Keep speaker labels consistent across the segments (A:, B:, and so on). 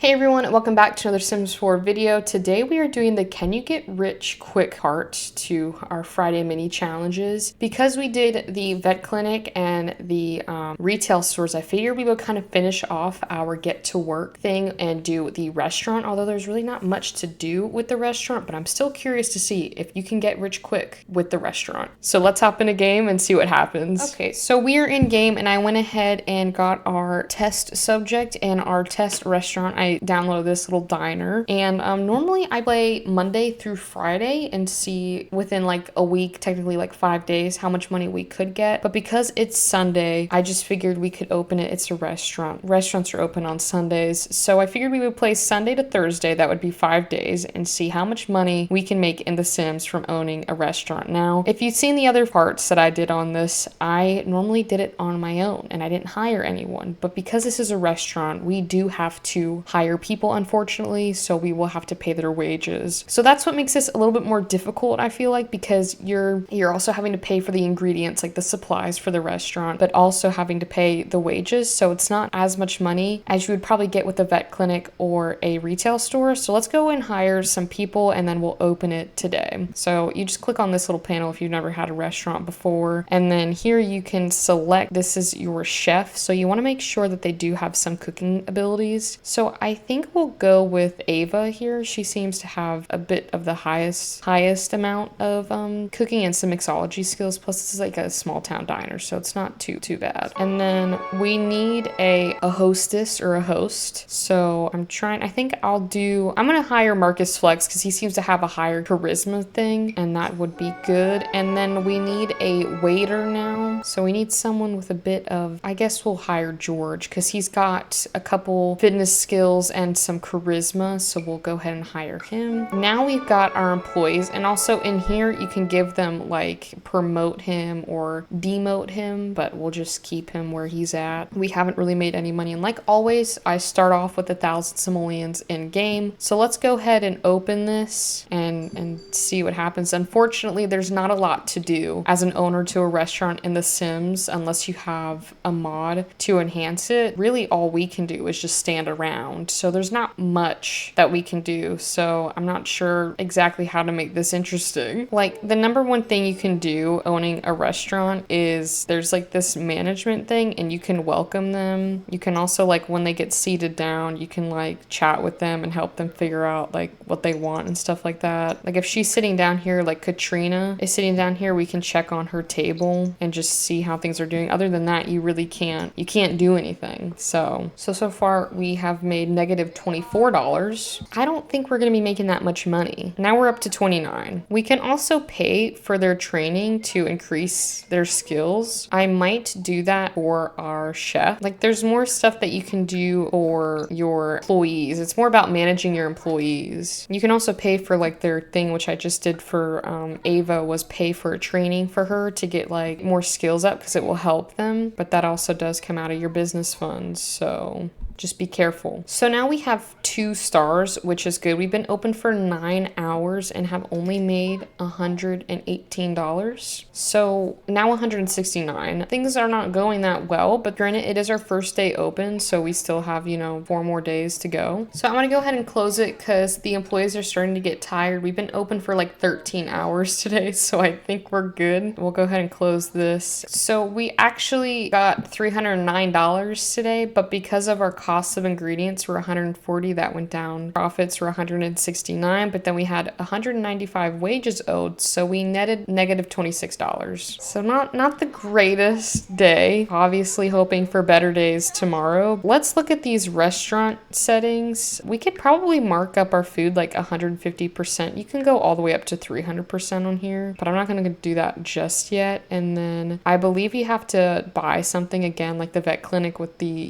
A: Hey everyone, welcome back to another Sims 4 video. Today we are doing the Can You Get Rich Quick part to our Friday mini challenges. Because we did the vet clinic and the retail stores, I figured we would kind of finish off our get to work thing and do the restaurant, although there's really not much to do with the restaurant, but I'm still curious to see if you can get rich quick with the restaurant. So let's hop in a game and see what happens. Okay, so we are in game and I went ahead and got our test subject and our test restaurant. I downloaded this little diner, and normally I play Monday through Friday and see within like a week, technically like 5 days, how much money we could get. But because it's Sunday, I just figured we could open it. It's a restaurant. Restaurants are open on Sundays, so I figured we would play Sunday to Thursday. That would be 5 days, and see how much money we can make in The Sims from owning a restaurant. Now, if you've seen the other parts that I did on this, I normally did it on my own and I didn't hire anyone. But because this is a restaurant, we do have to hire people, unfortunately, so we will have to pay their wages. So that's what makes this a little bit more difficult, I feel like, because you're also having to pay for the ingredients, like the supplies for the restaurant, but also having to pay the wages. So it's not as much money as you would probably get with a vet clinic or a retail store. So let's go and hire some people and then we'll open it today. So you just click on this little panel if you've never had a restaurant before, and then here you can select, this is your chef, so you want to make sure that they do have some cooking abilities. So I think we'll go with Ava here. She seems to have a bit of the highest amount of cooking and some mixology skills. Plus, this is like a small town diner, so it's not too bad. And then we need a hostess or a host. So I'm gonna hire Marcus Flex because he seems to have a higher charisma thing, and that would be good. And then we need a waiter now. So we need someone with a bit of, I guess we'll hire George because he's got a couple fitness skills and some charisma, so we'll go ahead and hire him. Now we've got our employees, and also in here you can give them like promote him or demote him, but we'll just keep him where he's at. We haven't really made any money, and like always I start off with 1,000 simoleons in game. So let's go ahead and open this and see what happens. Unfortunately, there's not a lot to do as an owner to a restaurant in The Sims unless you have a mod to enhance it. Really all we can do is just stand around, so there's not much that we can do. So I'm not sure exactly how to make this interesting. Like, the number one thing you can do owning a restaurant is there's like this management thing, and you can welcome them. You can also, like, when they get seated down, you can like chat with them and help them figure out like what they want and stuff like that. Like if she's sitting down here, like Katrina is sitting down here, we can check on her table and just see how things are doing. Other than that, you really can't do anything. So far we have made negative $24. I don't think we're going to be making that much money. Now we're up to 29. We can also pay for their training to increase their skills. I might do that for our chef. Like, there's more stuff that you can do for your employees. It's more about managing your employees. You can also pay for like their thing, which I just did for Ava, was pay for a training for her to get like more skills up because it will help them. But that also does come out of your business funds. So just be careful. So now we have 2 stars, which is good. We've been open for 9 hours and have only made $118. So now 169. Things are not going that well, but granted, it is our first day open, so we still have, 4 more days to go. So I'm gonna go ahead and close it because the employees are starting to get tired. We've been open for like 13 hours today, so I think we're good. We'll go ahead and close this. So we actually got $309 today, but because of our costs of ingredients were 140, that went down. Profits were 169, but then we had 195 wages owed, so we netted negative $26. So not the greatest day. Obviously hoping for better days tomorrow. Let's look at these restaurant settings. We could probably mark up our food like 150%. You can go all the way up to 300% on here, but I'm not going to do that just yet. And then I believe you have to buy something again, like the vet clinic with the,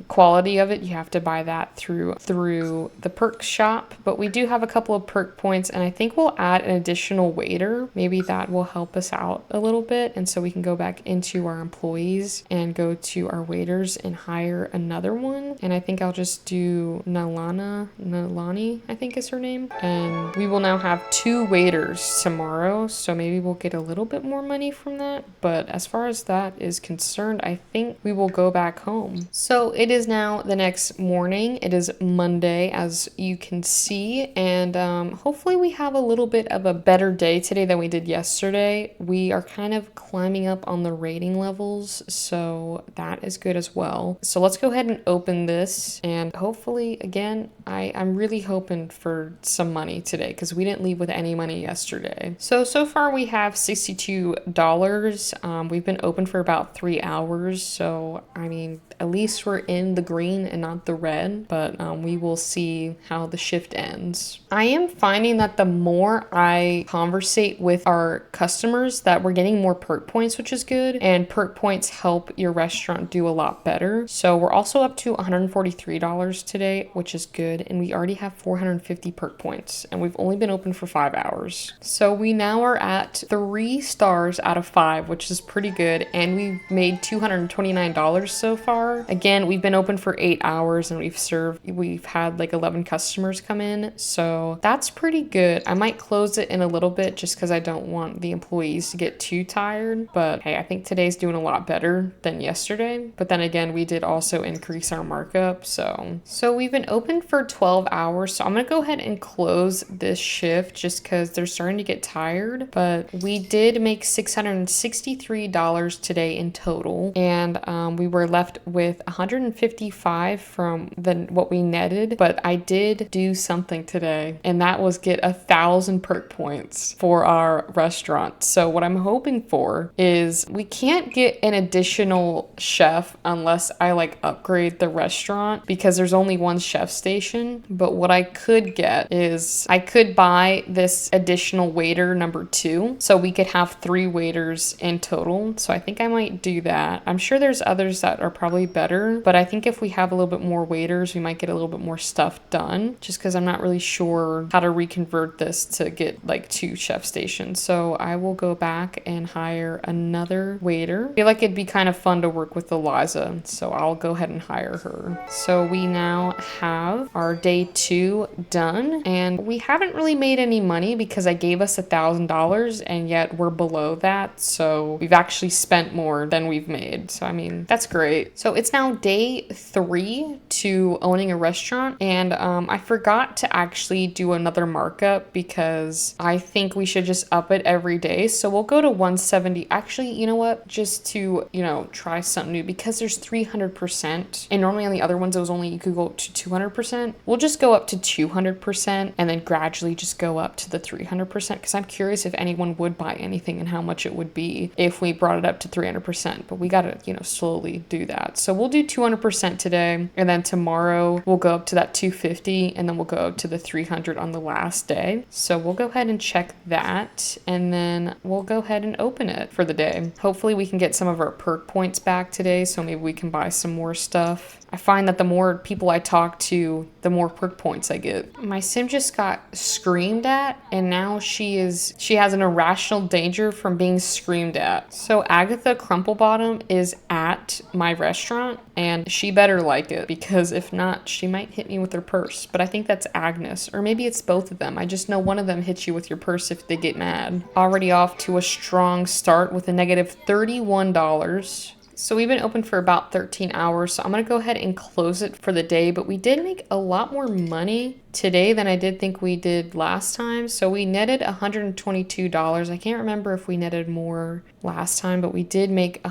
A: quality of it. You have to buy that through the perk shop, but we do have a couple of perk points, and I think we'll add an additional waiter. Maybe that will help us out a little bit, and so we can go back into our employees and go to our waiters and hire another one. And I think I'll just do Nalani, I think is her name, and we will now have 2 waiters tomorrow, so maybe we'll get a little bit more money from that. But as far as that is concerned, I think we will go back home. So it is now the next morning. It is Monday, as you can see, and hopefully we have a little bit of a better day today than we did yesterday. We are kind of climbing up on the rating levels, so that is good as well. So let's go ahead and open this, and hopefully, again, I'm really hoping for some money today because we didn't leave with any money yesterday. So far we have $62. We've been open for about 3 hours, so I mean, at least we're in the green and not the red, but we will see how the shift ends. I am finding that the more I conversate with our customers that we're getting more perk points, which is good, and perk points help your restaurant do a lot better. So we're also up to $143 today, which is good, and we already have 450 perk points, and we've only been open for 5 hours. So we now are at 3 stars out of 5, which is pretty good, and we've made $229 so far. Again, we've been open for 8 hours, and we've had like 11 customers come in, so that's pretty good. I might close it in a little bit just because I don't want the employees to get too tired, but hey, I think today's doing a lot better than yesterday. But then again, we did also increase our markup, so we've been open for 12 hours, so I'm gonna go ahead and close this shift just because they're starting to get tired. But we did make $663 today in total, and we were left with 155 from what we netted. But I did do something today, and that was get 1,000 perk points for our restaurant. So what I'm hoping for is we can't get an additional chef unless I like upgrade the restaurant, because there's only one chef station. But what I could get is I could buy this additional waiter number 2, so we could have 3 waiters in total. So I think I might do that. I'm sure there's others that are probably better, but I think if we have a little bit more waiters, we might get a little bit more stuff done, just because I'm not really sure how to reconvert this to get like 2 chef stations. So I will go back and hire another waiter. I feel like it'd be kind of fun to work with Eliza, so I'll go ahead and hire her. So we now have our day 2 done, and we haven't really made any money because I gave us $1,000, and yet we're below that. So we've actually spent more than we've made. So I mean, that's great. So it's now day 3 to owning a restaurant, and I forgot to actually do another markup because I think we should just up it every day. So we'll go to 170. Actually, you know what? Just to, try something new, because there's 300%, and normally on the other ones it was only you could go up to 200%. We'll just go up to 200% and then gradually just go up to the 300%, because I'm curious if anyone would buy anything and how much it would be if we brought it up to 300%. But we gotta, slowly do that. So we'll do 200% today, and then tomorrow we'll go up to that 250, and then we'll go to the 300 on the last day. So we'll go ahead and check that, and then we'll go ahead and open it for the day. Hopefully we can get some of our perk points back today, so maybe we can buy some more stuff. I find that the more people I talk to, the more perk points I get. My sim just got screamed at, and now she has an irrational danger from being screamed at. So Agatha Crumplebottom is at my restaurant, and she better like it, because if not, she might hit me with her purse. But I think that's Agnes, or maybe it's both of them. I just know one of them hits you with your purse if they get mad. Already off to a strong start with a negative $31. So we've been open for about 13 hours, so I'm going to go ahead and close it for the day. But we did make a lot more money today than I did think we did last time. So we netted $122. I can't remember if we netted more last time, but we did make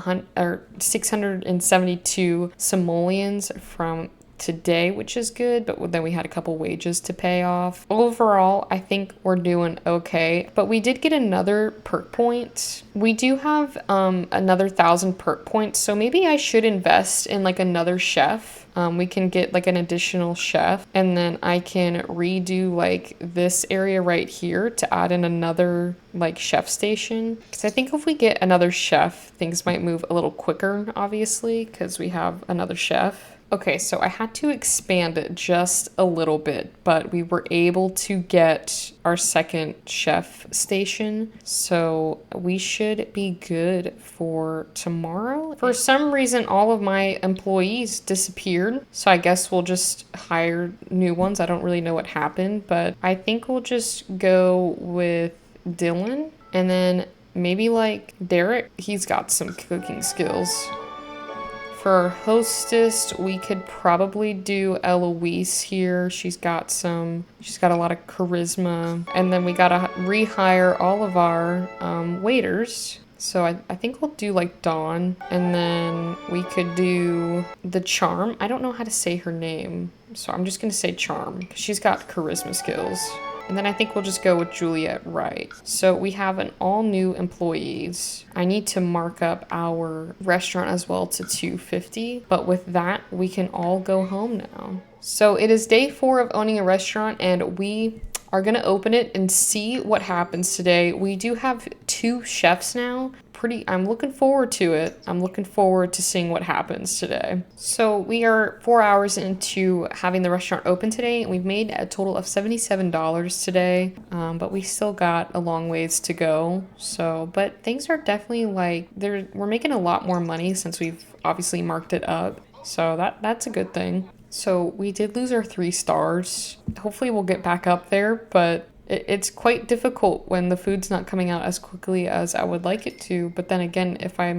A: 672 simoleons from today, which is good, but then we had a couple wages to pay off. Overall, I think we're doing okay, but we did get another perk point. We do have another 1,000 perk points, so maybe I should invest in like another chef. We can get like an additional chef, and then I can redo like this area right here to add in another like chef station, because I think if we get another chef, things might move a little quicker, obviously, because we have another chef. Okay, so I had to expand it just a little bit, but we were able to get our second chef station, so we should be good for tomorrow. For some reason, all of my employees disappeared, so I guess we'll just hire new ones. I don't really know what happened, but I think we'll just go with Dylan, and then maybe like Derek. He's got some cooking skills. For our hostess, we could probably do Eloise here. She's got a lot of charisma. And then we gotta rehire all of our waiters. So I think we'll do like Dawn. And then we could do the Charm. I don't know how to say her name, so I'm just gonna say Charm, because she's got charisma skills. And then I think we'll just go with Juliet Wright. So we have an all new employees. I need to mark up our restaurant as well to $250, but with that, we can all go home now. So it is day 4 of owning a restaurant, and we are gonna open it and see what happens today. We do have 2 chefs now. I'm looking forward to it. I'm looking forward to seeing what happens today. So we are 4 hours into having the restaurant open today, and we've made a total of $77 today, but we still got a long ways to go. So, but things are definitely we're making a lot more money since we've obviously marked it up. So that's a good thing. So we did lose our 3 stars. Hopefully we'll get back up there, but it's quite difficult when the food's not coming out as quickly as I would like it to. But then again, if I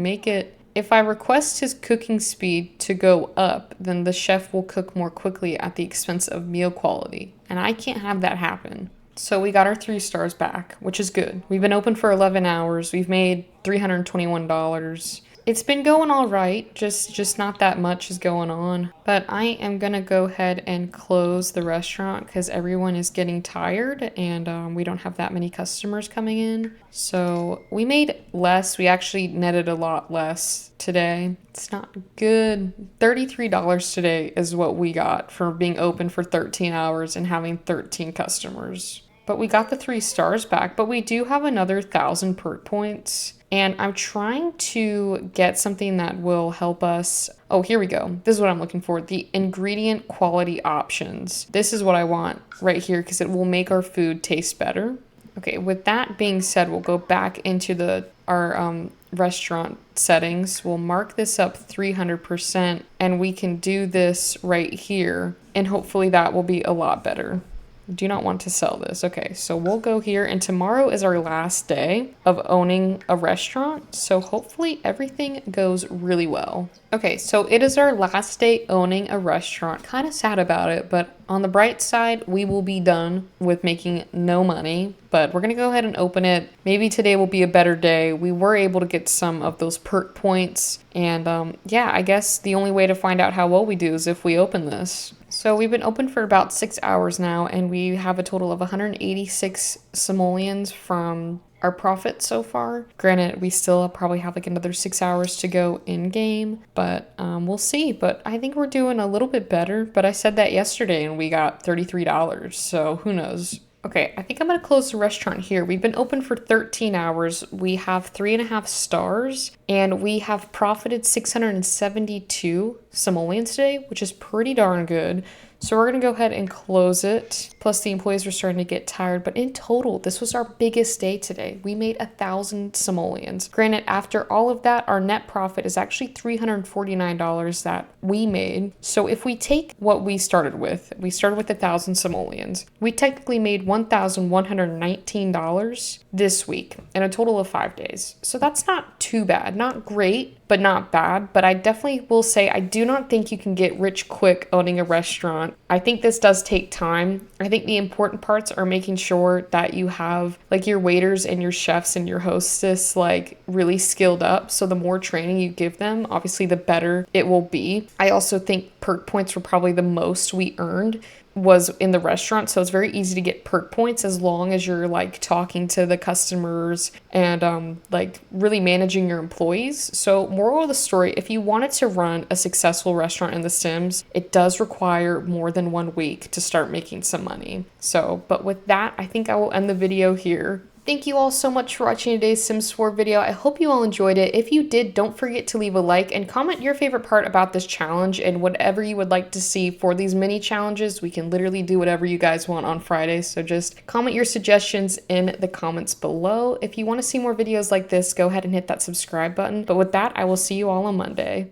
A: request his cooking speed to go up, then the chef will cook more quickly at the expense of meal quality. And I can't have that happen. So we got our 3 stars back, which is good. We've been open for 11 hours. We've made $321. It's been going all right, just not that much is going on. But I am gonna go ahead and close the restaurant because everyone is getting tired, and we don't have that many customers coming in. So we made less. We actually netted a lot less today. It's not good. $33 today is what we got for being open for 13 hours and having 13 customers. But we got the 3 stars back, but we do have another 1,000 perk points. And I'm trying to get something that will help us. Oh, here we go. This is what I'm looking for. The ingredient quality options. This is what I want right here because it will make our food taste better. Okay, with that being said, we'll go back into our restaurant settings. We'll mark this up 300% and we can do this right here. And hopefully that will be a lot better. Do not want to sell this. Okay, so we'll go here, and tomorrow is our last day of owning a restaurant, so hopefully everything goes really well. Okay, so it is our last day owning a restaurant. Kind of sad about it, but on the bright side, we will be done with making no money, but we're gonna go ahead and open it. Maybe today will be a better day. We were able to get some of those perk points, and yeah, I guess the only way to find out how well we do is if we open this. So we've been open for about 6 hours now, and we have a total of 186 simoleons from our profit so far. Granted, we still probably have like another 6 hours to go in game, but we'll see. But I think we're doing a little bit better. But I said that yesterday and we got $33, so who knows? Okay, I think I'm gonna close the restaurant here. We've been open for 13 hours. We have 3.5 stars, and we have profited 672 simoleons today, which is pretty darn good. So we're gonna go ahead and close it. Plus the employees were starting to get tired, but in total, this was our biggest day today. We made 1,000 simoleons. Granted, after all of that, our net profit is actually $349 that we made. So if we take what we started with 1,000 simoleons. We technically made $1,119 this week in a total of 5 days. So that's not too bad, not great, but not bad. But I definitely will say I do not think you can get rich quick owning a restaurant. I think this does take time. I think the important parts are making sure that you have like your waiters and your chefs and your hostess like really skilled up. So the more training you give them, obviously the better it will be. I also think perk points were probably the most we earned was in the restaurant, so it's very easy to get perk points as long as you're like talking to the customers and like really managing your employees. So moral of the story, if you wanted to run a successful restaurant in The Sims, it does require more than 1 week to start making some money. So, but with that, I think I will end the video here. Thank you all so much for watching today's Sims 4 video. I hope you all enjoyed it. If you did, don't forget to leave a like and comment your favorite part about this challenge and whatever you would like to see for these mini challenges. We can literally do whatever you guys want on Friday, so just comment your suggestions in the comments below. If you want to see more videos like this, go ahead and hit that subscribe button. But with that, I will see you all on Monday.